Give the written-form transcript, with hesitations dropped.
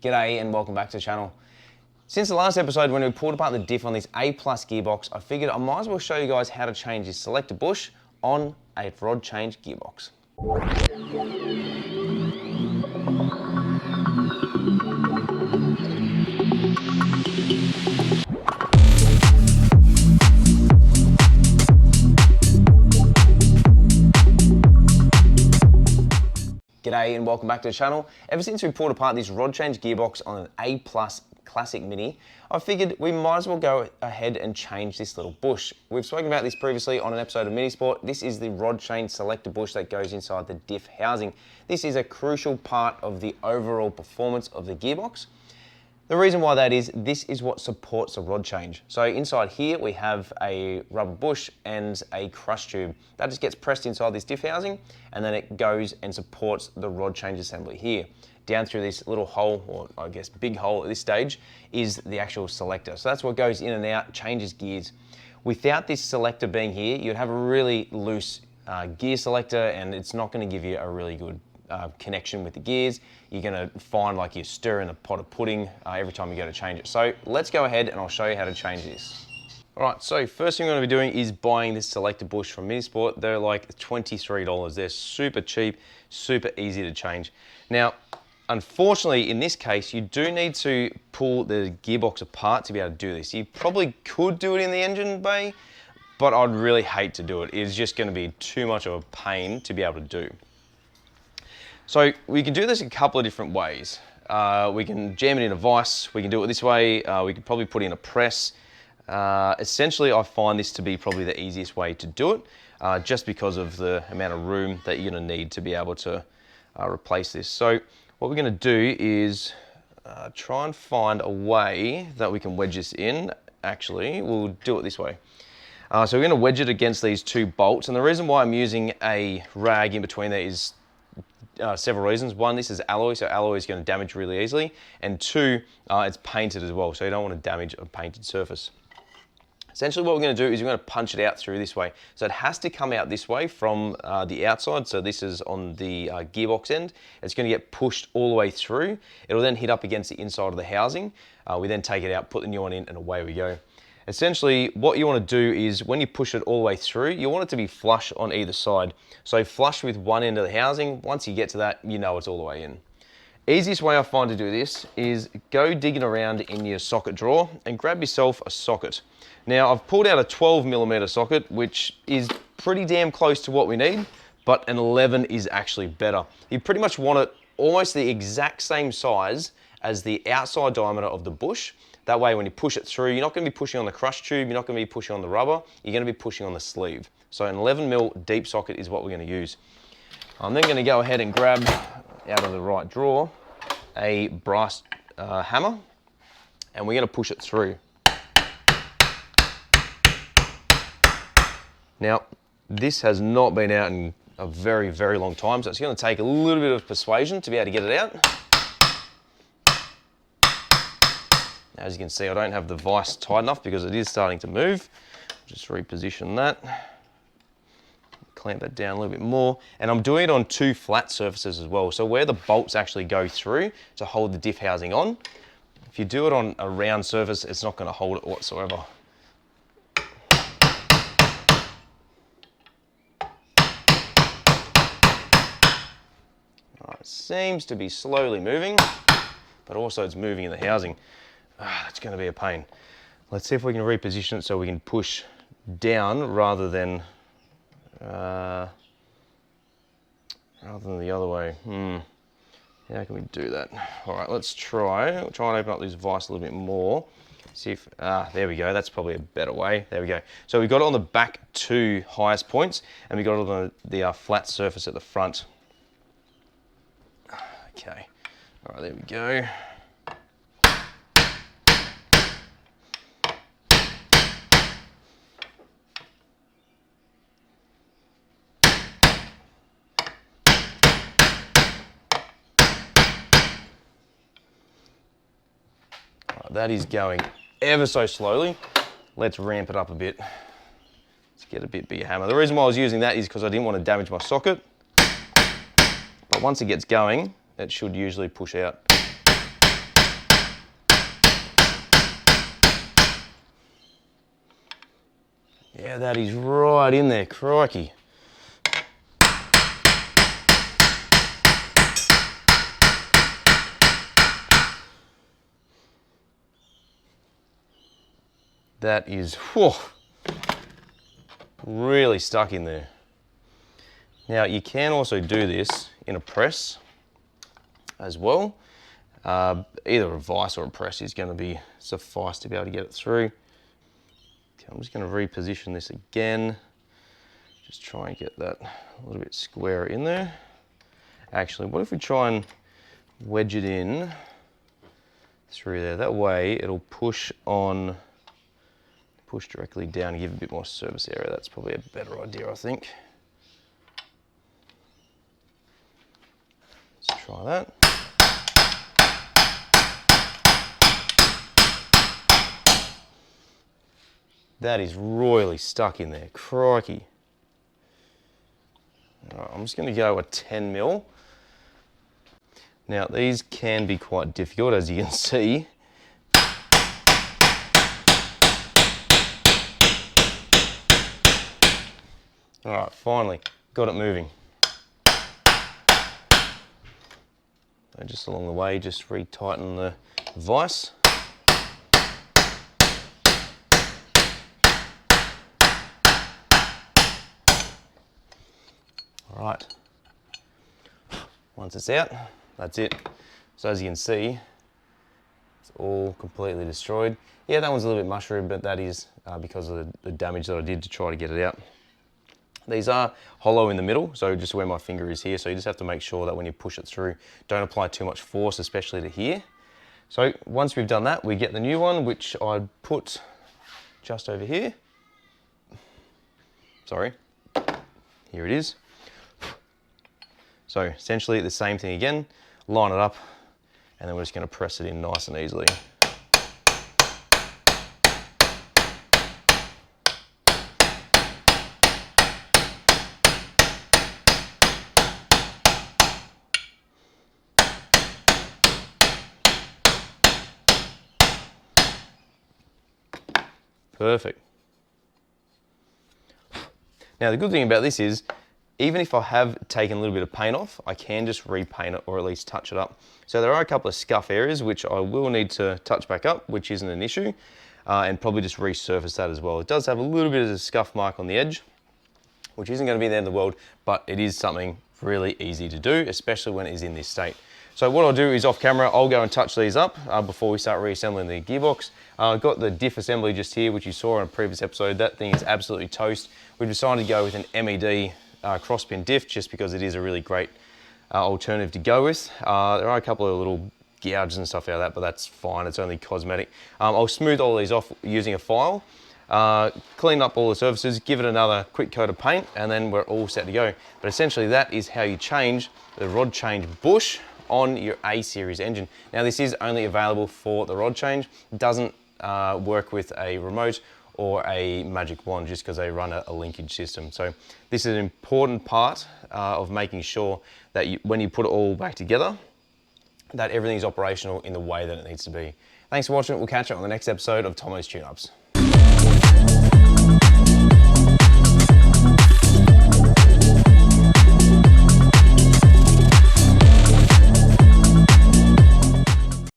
G'day and welcome back to the channel. Since the last episode when we pulled apart the diff on this A+ gearbox, I figured I might as well show you guys how to change this selector bush on a rod change gearbox. G'day and welcome back to the channel. Ever since we pulled apart this rod change gearbox on an A+ Classic Mini, I figured we might as well go ahead and change this little bush. We've spoken about this previously on an episode of Minisport. This is the rod change selector bush that goes inside the diff housing. This is a crucial part of the overall performance of the gearbox. The reason why that is, this is what supports the rod change. So inside here we have a rubber bush and a crush tube. That just gets pressed inside this diff housing and then it goes and supports the rod change assembly here. Down through this little hole, or I guess big hole at this stage, is the actual selector. So that's what goes in and out, changes gears. Without this selector being here, you'd have a really loose gear selector and it's not going to give you a really good connection with the gears. You're going to find like you're stirring a pot of pudding every time you go to change it. So let's go ahead and I'll show you how to change this. All right, so first thing I'm going to be doing is buying this selector bush from Minisport. They're like $23. They're super cheap, super easy to change. Now, unfortunately, in this case, you do need to pull the gearbox apart to be able to do this. You probably could do it in the engine bay, but I'd really hate to do it. It's just going to be too much of a pain to be able to do. So we can do this a couple of different ways. We can jam it in a vise, we can do it this way, we could probably put in a press. Essentially, I find this to be probably the easiest way to do it, just because of the amount of room that you're going to need to be able to replace this. So what we're going to do is try and find a way that we can wedge this in. Actually, we'll do it this way. So we're going to wedge it against these two bolts, and the reason why I'm using a rag in between there is several reasons. One, this is alloy, so alloy is going to damage really easily, and two, it's painted as well, so you don't want to damage a painted surface. Essentially what we're going to do is we're going to punch it out through this way. So it has to come out this way from the outside, so this is on the gearbox end. It's going to get pushed all the way through. It'll then hit up against the inside of the housing. We then take it out, put the new one in, and away we go. Essentially, what you want to do is when you push it all the way through, you want it to be flush on either side. So flush with one end of the housing. Once you get to that, you know it's all the way in. Easiest way I find to do this is go digging around in your socket drawer and grab yourself a socket. Now, I've pulled out a 12mm socket, which is pretty damn close to what we need, but an 11 is actually better. You pretty much want it almost the exact same size as the outside diameter of the bush. That way, when you push it through, you're not going to be pushing on the crush tube, you're not going to be pushing on the rubber, you're going to be pushing on the sleeve. So an 11mm deep socket is what we're going to use. I'm then going to go ahead and grab out of the right drawer a brass hammer, and we're going to push it through. Now, this has not been out in a very, very long time, so it's going to take a little bit of persuasion to be able to get it out. As you can see, I don't have the vise tight enough because it is starting to move. Just reposition that. Clamp that down a little bit more. And I'm doing it on two flat surfaces as well. So where the bolts actually go through to hold the diff housing on. If you do it on a round surface, it's not going to hold it whatsoever. It seems to be slowly moving, but also it's moving in the housing. That's going to be a pain. Let's see if we can reposition it so we can push down rather than the other way. How can we do that? All right, let's try. We'll try and open up this vise a little bit more. See if, there we go. That's probably a better way. There we go. So we got it on the back two highest points, and we got it on the flat surface at the front. Okay, all right, there we go. That is going ever so slowly. Let's ramp it up a bit. Let's get a bit bigger hammer. The reason why I was using that is because I didn't want to damage my socket. But once it gets going, it should usually push out. That is right in there, crikey. That is, whew, really stuck in there. Now you can also do this in a press as well. Either a vise or a press is going to suffice to be able to get it through. Okay, I'm just going to reposition this again. Just try and get that a little bit squarer in there. Actually, what if we try and wedge it in through there? That way it'll push directly down and give a bit more surface area. That's probably a better idea, I think. Let's try that. That is royally stuck in there, crikey. All right, I'm just going to go a 10 mil. Now these can be quite difficult, as you can see. All right, finally got it moving. So just along the way, just retighten the vise. All right, once it's out, that's it. So as you can see, it's all completely destroyed. Yeah, that one's a little bit mushroomed, but that is because of the damage that I did to try to get it out. These are hollow in the middle, so just where my finger is here, so you just have to make sure that when you push it through, don't apply too much force, especially to here. So once we've done that, we get the new one, which I put just over here. Sorry, here it is. So essentially the same thing again, line it up, and then we're just going to press it in nice and easily. Perfect. Now the good thing about this is, even if I have taken a little bit of paint off, I can just repaint it or at least touch it up. So there are a couple of scuff areas which I will need to touch back up, which isn't an issue, and probably just resurface that as well. It does have a little bit of a scuff mark on the edge, which isn't going to be the end of the world, but it is something really easy to do, especially when it is in this state. So what I'll do is off camera, I'll go and touch these up before we start reassembling the gearbox. I've got the diff assembly just here, which you saw in a previous episode. That thing is absolutely toast. We've decided to go with an MED cross-pin diff just because it is a really great alternative to go with. There are a couple of little gouges and stuff out of that, but that's fine. It's only cosmetic. I'll smooth all these off using a file, clean up all the surfaces, give it another quick coat of paint, and then we're all set to go. But essentially that is how you change the rod change bush on your A series engine. Now this is only available for the rod change. It doesn't work with a remote or a magic wand just because they run a linkage system. So this is an important part of making sure that when you put it all back together, that everything's operational in the way that it needs to be. Thanks for watching. We'll catch you on the next episode of Tomo's Tune-Ups.